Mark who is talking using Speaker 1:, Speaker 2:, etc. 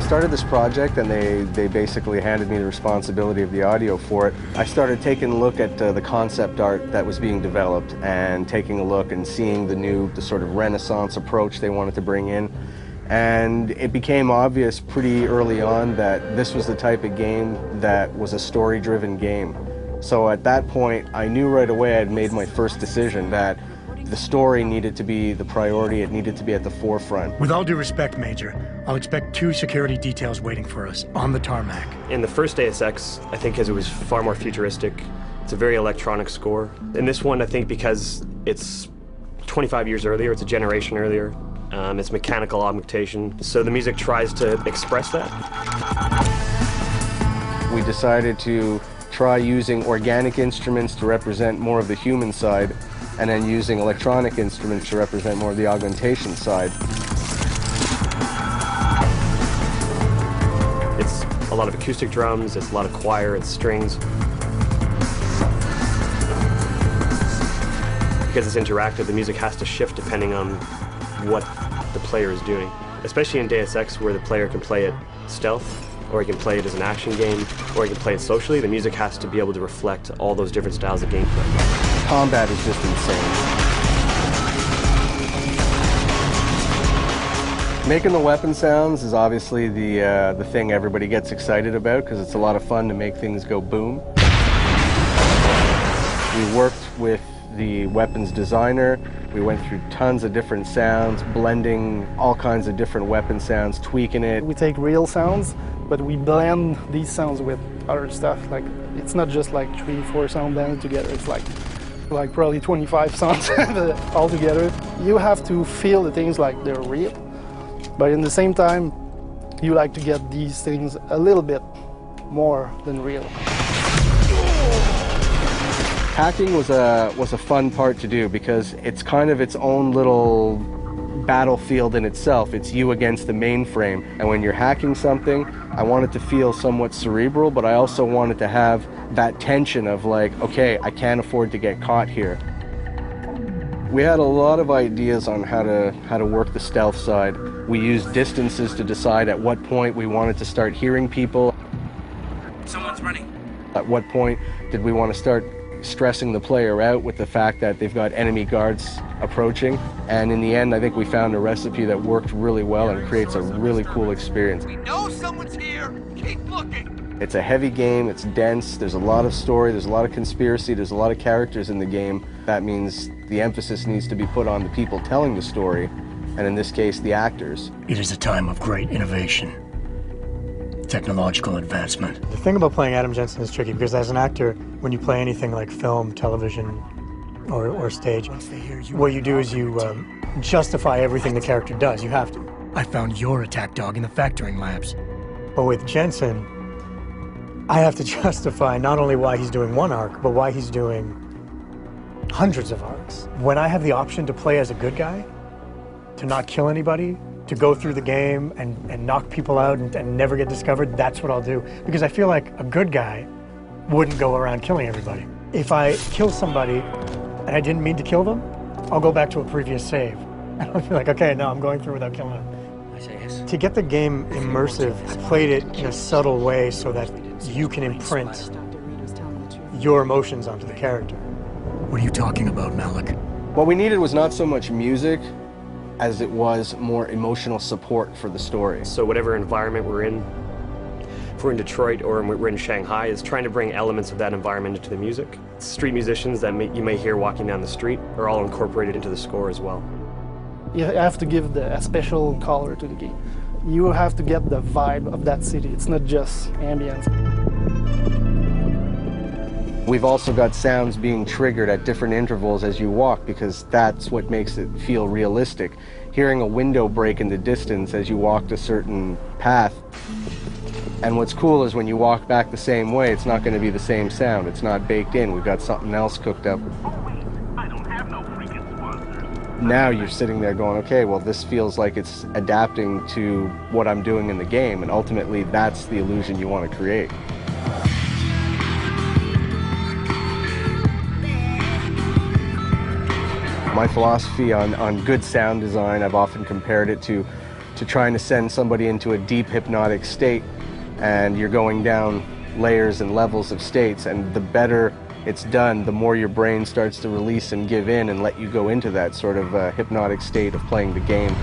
Speaker 1: started this project and they basically handed me the responsibility of the audio for it. I started taking a look at the concept art that was being developed and taking a look and seeing the sort of Renaissance approach they wanted to bring in. And it became obvious pretty early on that this was the type of game that was a story-driven game. So at that point, I knew right away I'd made my first decision that the story needed to be the priority, it needed to be at the forefront.
Speaker 2: With all due respect, Major, I'll expect 2 security details waiting for us on the tarmac.
Speaker 3: In the first Deus Ex, I think because it was far more futuristic, it's a very electronic score. In this one, I think because it's 25 years earlier, it's a generation earlier, it's mechanical augmentation, so the music tries to express that.
Speaker 1: We decided to try using organic instruments to represent more of the human side, and then using electronic instruments to represent more of the augmentation side.
Speaker 3: It's a lot of acoustic drums, it's a lot of choir, it's strings. Because it's interactive, the music has to shift depending on what the player is doing. Especially in Deus Ex, where the player can play it stealth, or he can play it as an action game, or he can play it socially. The music has to be able to reflect all those different styles of gameplay.
Speaker 1: Combat is just insane. Making the weapon sounds is obviously the thing everybody gets excited about, because it's a lot of fun to make things go boom. We worked with the weapons designer. We went through tons of different sounds, blending all kinds of different weapon sounds, tweaking it.
Speaker 4: We take real sounds, but we blend these sounds with other stuff. Like, it's not just like 3-4 sound blended together. It's like probably 25 sounds all together. You have to feel the things like they're real, but in the same time, you like to get these things a little bit more than real.
Speaker 1: Hacking was a fun part to do because it's kind of its own little battlefield in itself. It's you against the mainframe. And when you're hacking something, I want it to feel somewhat cerebral, but I also want it to have that tension of like, okay, I can't afford to get caught here. We had a lot of ideas on how to work the stealth side. We used distances to decide at what point we wanted to start hearing people.
Speaker 5: Someone's running.
Speaker 1: At what point did we want to start stressing the player out with the fact that they've got enemy guards approaching. And in the end, I think we found a recipe that worked really well and creates a really cool experience.
Speaker 5: We know someone's here. Keep looking.
Speaker 1: It's a heavy game, it's dense, there's a lot of story, there's a lot of conspiracy, there's a lot of characters in the game. That means the emphasis needs to be put on the people telling the story, and in this case, the actors.
Speaker 2: It is a time of great innovation, technological advancement.
Speaker 6: The thing about playing Adam Jensen is tricky because as an actor, when you play anything like film, television, or stage, what you do is you justify everything the character does. You have to.
Speaker 2: I found your attack dog in the factoring labs.
Speaker 6: But with Jensen, I have to justify not only why he's doing one arc, but why he's doing hundreds of arcs. When I have the option to play as a good guy, to not kill anybody, to go through the game and knock people out and never get discovered, that's what I'll do. Because I feel like a good guy wouldn't go around killing everybody. If I kill somebody and I didn't mean to kill them, I'll go back to a previous save. And I'll be like, okay, no, I'm going through without killing them. To get the game immersive, I played it in a subtle way so that you can imprint your emotions onto the character.
Speaker 2: What are you talking about, Malik?
Speaker 1: What we needed was not so much music as it was more emotional support for the story.
Speaker 3: So whatever environment we're in, if we're in Detroit or we're in Shanghai, is trying to bring elements of that environment into the music. Street musicians that you may hear walking down the street are all incorporated into the score as well.
Speaker 4: You have to give a special color to the game. You have to get the vibe of that city. It's not just ambience.
Speaker 1: We've also got sounds being triggered at different intervals as you walk because that's what makes it feel realistic. Hearing a window break in the distance as you walked a certain path. And what's cool is when you walk back the same way, it's not going to be the same sound. It's not baked in. We've got something else cooked up. Now you're sitting there going, okay, well, this feels like it's adapting to what I'm doing in the game, and ultimately that's the illusion you want to create. My philosophy on good sound design, I've often compared it to to trying to send somebody into a deep hypnotic state, and you're going down layers and levels of states, and the better it's done, the more your brain starts to release and give in and let you go into that sort of hypnotic state of playing the game.